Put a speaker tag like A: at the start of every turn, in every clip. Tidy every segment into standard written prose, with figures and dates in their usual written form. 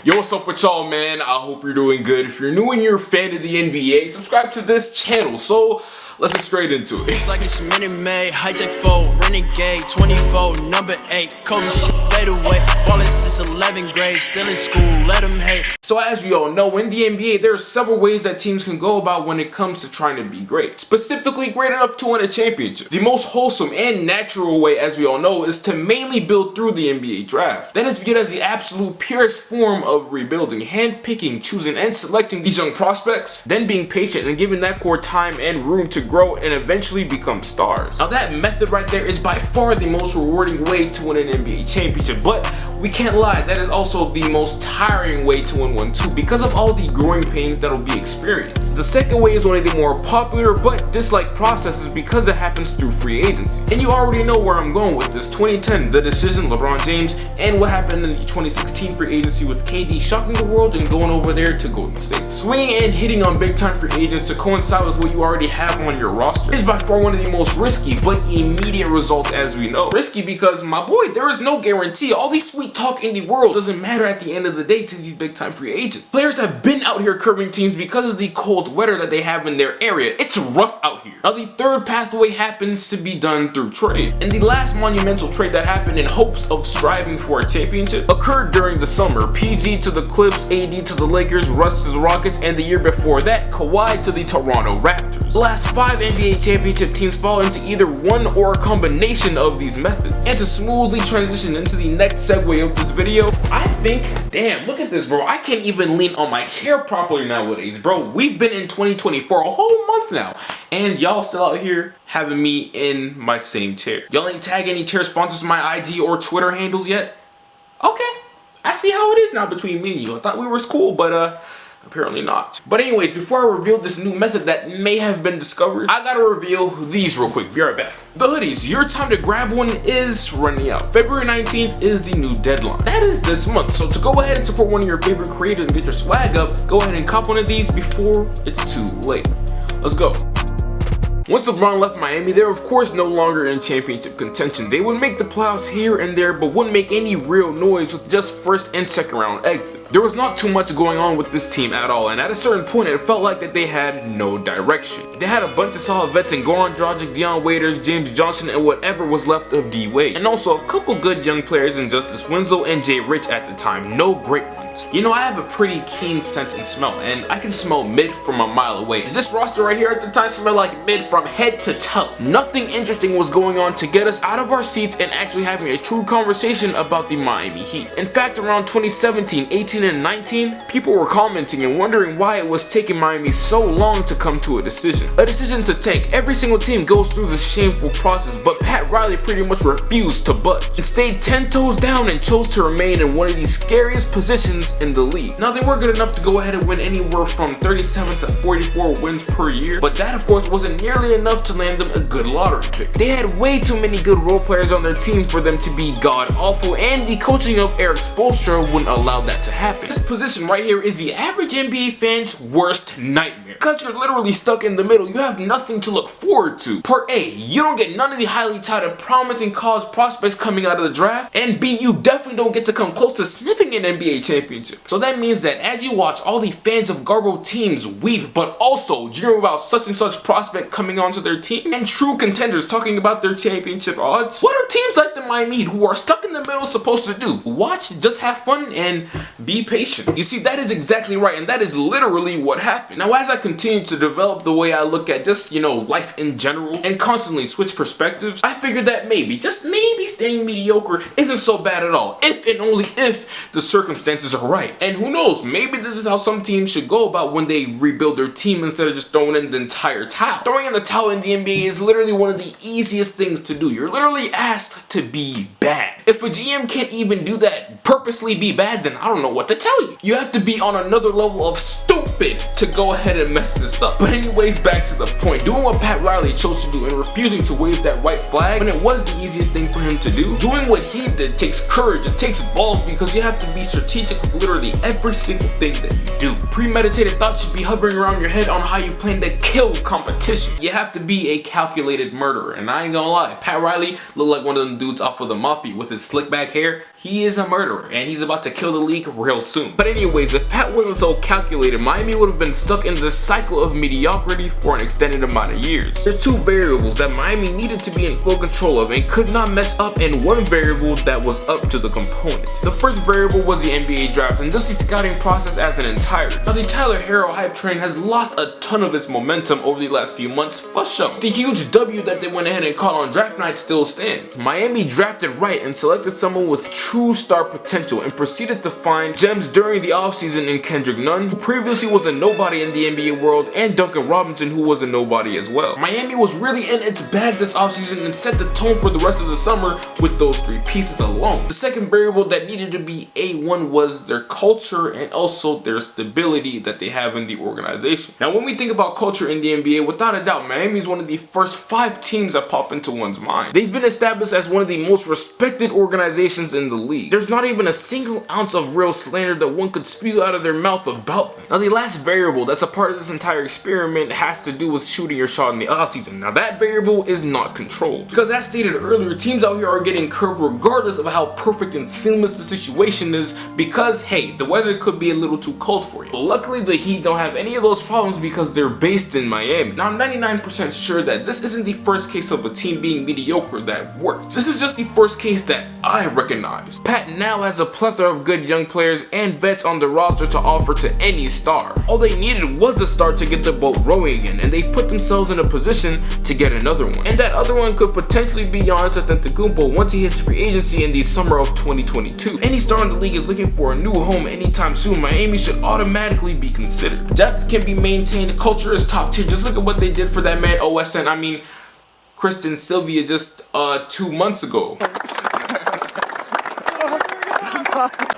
A: Yo, what's up with y'all, man? I hope you're doing good. If you're new and you're a fan of the NBA, subscribe to this channel. So let's get straight into it.
B: It's like it's Minute Maid, hijack 4, renegade, 24, number 8, Kobe shit fade away, ballin' since 11th grade, still in school, let them hate.
A: So as we all know, in the NBA, there are several ways that teams can go about when it comes to trying to be great. Specifically great enough to win a championship. The most wholesome and natural way, as we all know, is to mainly build through the NBA draft. That is viewed as the absolute purest form of rebuilding, handpicking, choosing, and selecting these young prospects, then being patient and giving that core time and room to grow and eventually become stars. Now that method right there is by far the most rewarding way to win an NBA championship, but we can't lie, that is also the most tiring way to win one too, because of all the growing pains that will be experienced. The second way is one of the more popular but disliked processes because it happens through free agency. And you already know where I'm going with this. 2010, the decision, LeBron James, and what happened in the 2016 free agency with KD shocking the world and going over there to Golden State. Swinging and hitting on big time free agents to coincide with what you already have on your roster is by far one of the most risky but immediate results, as we know. Risky because, my boy, there is no guarantee. All these sweet talk in the world doesn't matter at the end of the day to these big time free agents. Players have been out here curving teams because of the cold weather that they have in their area. It's rough out here. Now the third pathway happens to be done through trade. And the last monumental trade that happened in hopes of striving for a championship occurred during the summer. PG to the Clips, AD to the Lakers, Russ to the Rockets, and the year before that, Kawhi to the Toronto Raptors. The last 5 NBA championship teams fall into either one or a combination of these methods. And to smoothly transition into the next segue of this video, I think, damn, look at this, bro. I can't even lean on my chair properly nowadays, bro. We've been in 2020 for a whole month now, and y'all still out here having me in my same chair. Y'all ain't tagged any chair sponsors to my IG or Twitter handles yet? Okay, I see how it is now between me and you. I thought we were cool, but apparently not. But anyways, before I reveal this new method that may have been discovered, I gotta reveal these real quick. Be right back. The hoodies, your time to grab one is running out. February 19th is the new deadline. That is this month. So to go ahead and support one of your favorite creators and get your swag up, go ahead and cop one of these before it's too late. Let's go. Once LeBron left Miami, they were of course no longer in championship contention. They would make the playoffs here and there, but wouldn't make any real noise with just first and second round exits. There was not too much going on with this team at all, and at a certain point it felt like that they had no direction. They had a bunch of solid vets in Goran Dragic, Dion Waiters, James Johnson, and whatever was left of D Wade. And also a couple good young players in Justice Winslow and Jay Rich at the time. No great ones. You know, I have a pretty keen sense and smell, and I can smell mid from a mile away. And this roster right here at the time smelled like mid from head to toe. Nothing interesting was going on to get us out of our seats and actually having a true conversation about the Miami Heat. In fact, around 2017, 18, and 19, people were commenting and wondering why it was taking Miami so long to come to a decision. A decision to tank. Every single team goes through this shameful process, but Pat Riley pretty much refused to budge and stayed 10 toes down and chose to remain in one of the scariest positions in the league. Now, they were good enough to go ahead and win anywhere from 37 to 44 wins per year, but that of course wasn't nearly enough to land them a good lottery pick. They had way too many good role players on their team for them to be god awful, and the coaching of Eric Spoelstra wouldn't allow that to happen. This position right here is the average NBA fan's worst nightmare, because you're literally stuck in the middle. You have nothing to look forward to. Part A, you don't get none of the highly touted promising college prospects coming out of the draft, and B, you definitely don't get to come close to sniffing an NBA championship. So that means that as you watch all the fans of Garbo teams weep, but also dream about such and such prospect coming onto their team, and true contenders talking about their championship odds, what are teams like the Miami Heat, who are stuck in the middle, supposed to do? Watch, just have fun, and be patient. You see, that is exactly right, and that is literally what happened. Now, as I continue to develop the way I look at just, you know, life in general, and constantly switch perspectives, I figured that maybe, just maybe, staying mediocre isn't so bad at all, if and only if the circumstances are right. And who knows, maybe this is how some teams should go about when they rebuild their team instead of just throwing in the entire towel. Throwing in the towel in the NBA is literally one of the easiest things to do. You're literally asked to be bad. If a GM can't even do that, purposely be bad, then I don't know what to tell you. You have to be on another level of stupid to go ahead and mess this up. But anyways, back to the point. Doing what Pat Riley chose to do and refusing to wave that white flag when it was the easiest thing for him to do. Doing what he did takes courage, it takes balls, because you have to be strategic with literally every single thing that you do. Premeditated thoughts should be hovering around your head on how you plan to kill competition. You have to be a calculated murderer, and I ain't gonna lie, Pat Riley looked like one of them dudes off of the Mafia with his slick back hair. he is a murderer and he's about to kill the league real soon. But anyways, if Pat wasn't so calculated, Miami would have been stuck in this cycle of mediocrity for an extended amount of years. There's two variables that Miami needed to be in full control of and could not mess up, and one variable that was up to the component. The first variable was the NBA draft and just the scouting process as an entirety. Now the Tyler Herro hype train has lost a ton of its momentum over the last few months for sure. The huge W that they went ahead and caught on draft night still stands. Miami drafted right and selected someone with true star potential and proceeded to find gems during the offseason in Kendrick Nunn, who previously was a nobody in the NBA world, and Duncan Robinson, who was a nobody as well. Miami was really in its bag this offseason and set the tone for the rest of the summer with those three pieces alone. The second variable that needed to be A1 was their culture and also their stability that they have in the organization. Now when we think about culture in the NBA, without a doubt, Miami is one of the first 5 teams that pop into one's mind. They've been established as one of the most respected organizations in the league. There's not even a single ounce of real slander that one could spew out of their mouth about them. Now the last variable that's a part of this entire experiment has to do with shooting your shot in the offseason. Now that variable is not controlled, because as stated earlier, teams out here are getting curved regardless of how perfect and seamless the situation is, because hey, the weather could be a little too cold for you. But luckily the Heat don't have any of those problems because they're based in Miami. Now I'm 99% sure that this isn't the first case of a team being mediocre that worked. This is just the first case that I recognize. Pat now has a plethora of good young players and vets on the roster to offer to any star. All they needed was a star to get the boat rowing again, and they put themselves in a position to get another one. And that other one could potentially be Giannis Antetokounmpo once he hits free agency in the summer of 2022. If any star in the league is looking for a new home anytime soon, Miami should automatically be considered. Depth can be maintained, culture is top tier. Just look at what they did for that man OSN, I mean Kristen Sylvia, just 2 months ago.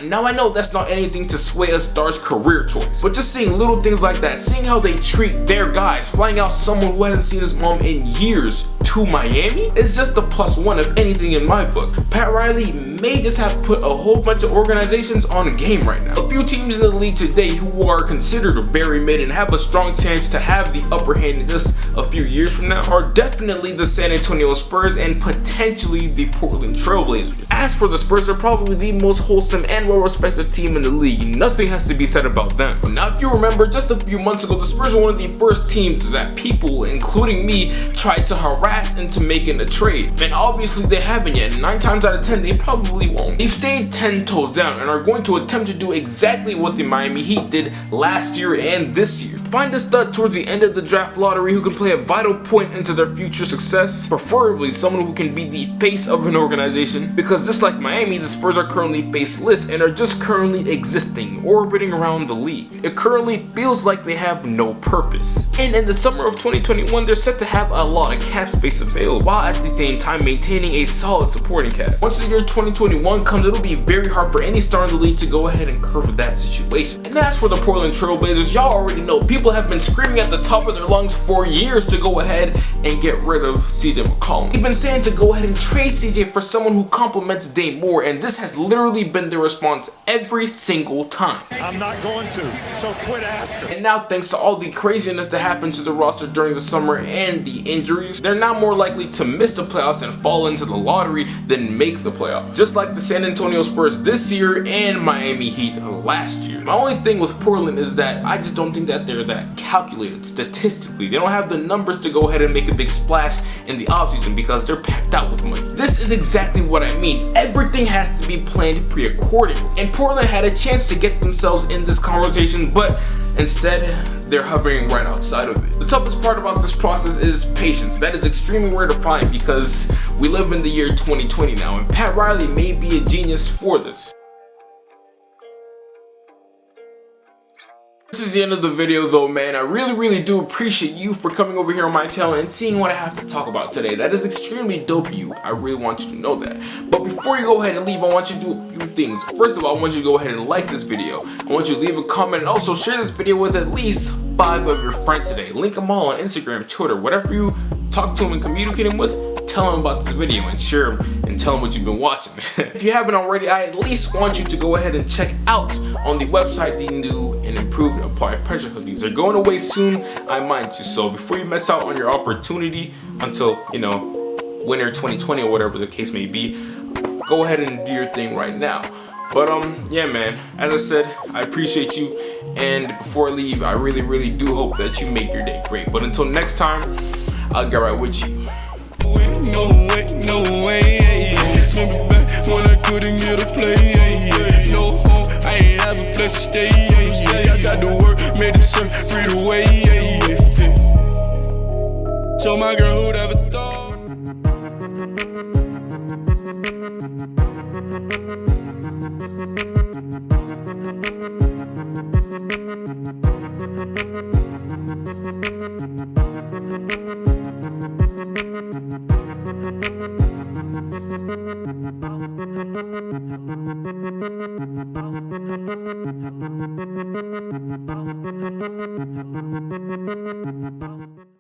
A: Now I know that's not anything to sway a star's career choice, but just seeing little things like that, seeing how they treat their guys, flying out someone who hasn't seen his mom in years to Miami, is just a +1 if anything in my book. Pat Riley may just have put a whole bunch of organizations on game right now. A few teams in the league today who are considered very mid and have a strong chance to have the upper hand in just a few years from now are definitely the San Antonio Spurs and potentially the Portland Trail Blazers. As for the Spurs, they're probably the most wholesome and well-respected team in the league. Nothing has to be said about them. Now if you remember, just a few months ago, the Spurs were one of the first teams that people, including me, tried to harass into making a trade. And obviously they haven't yet. 9 times out of 10 they probably won't. They've stayed 10 toes down and are going to attempt to do exactly what the Miami Heat did last year and this year. Find a stud towards the end of the draft lottery who can play a vital point into their future success, preferably someone who can be the face of an organization, because just like Miami, the Spurs are currently faceless and are just currently existing, orbiting around the league. It currently feels like they have no purpose. And in the summer of 2021, they're set to have a lot of cap space available, while at the same time maintaining a solid supporting cast. Once the year 2021 comes, it'll be very hard for any star in the league to go ahead and curve that situation. And as for the Portland Trail Blazers, y'all already know, people have been screaming at the top of their lungs for years to go ahead and get rid of CJ McCollum. They've been saying to go ahead and trade CJ for someone who complements Dame more, and this has literally been their response every single time.
C: I'm not going to, so quit asking.
A: And now, thanks to all the craziness that happened to the roster during the summer and the injuries, they're now more likely to miss the playoffs and fall into the lottery than make the playoffs. Just like the San Antonio Spurs this year and Miami Heat last year. My only thing with Portland is that I just don't think that they're that calculated statistically. They don't have the numbers to go ahead and make a big splash in the offseason because they're packed out with money. This is exactly what I mean. Everything has to be planned pre-accordingly. And Portland had a chance to get themselves in this conversation, but instead they're hovering right outside of it. The toughest part about this process is patience. That is extremely rare to find because we live in the year 2020 now, and Pat Riley may be a genius for this. This is the end of the video though, man. I really do appreciate you for coming over here on my channel and seeing what I have to talk about today. That is extremely dope of you. I really want you to know that. But before you go ahead and leave, I want you to do a few things. First of all, I want you to go ahead and like this video. I want you to leave a comment and also share this video with at least 5 of your friends today. Link them all on Instagram, Twitter, whatever you talk to them and communicate them with. Tell them about this video and share them and tell them what you've been watching. If you haven't already, I at least want you to go ahead and check out on the website the new and improved applied pressure hoodies. They're going away soon, I mind you. So before you miss out on your opportunity until, you know, winter 2020 or whatever the case may be, go ahead and do your thing right now. But yeah, man, as I said, I appreciate you, and before I leave, I really do hope that you make your day great. But until next time, I'll get right with you.
B: No way, remember back when I couldn't get a play, no home, I ain't have a place to stay, I got to work, made it free the way, told my girl who'd ever